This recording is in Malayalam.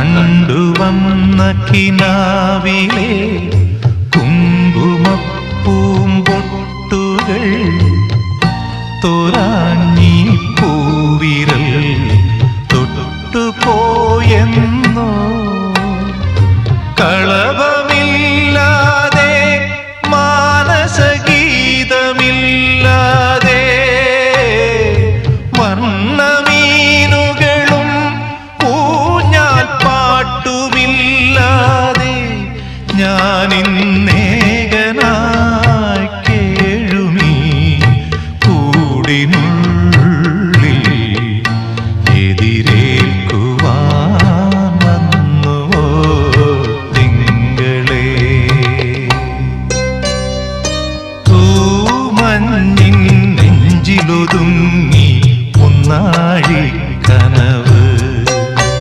കണ്ടുവന്ന കിനാവിലെ കുങ്കുമപ്പൂമ്പൊട്ടുകൾ തോരാഞ്ഞി പൂവിരൽ തൊട്ടുപോയെന്നോ കളഭമില്ലാതെ മാനസഗീതമില്ലാതെ വർണ്ണമീനുകളും ഊഞ്ഞാൽ പാട്ടുമില്ലാതെ ഞാനിന്ന്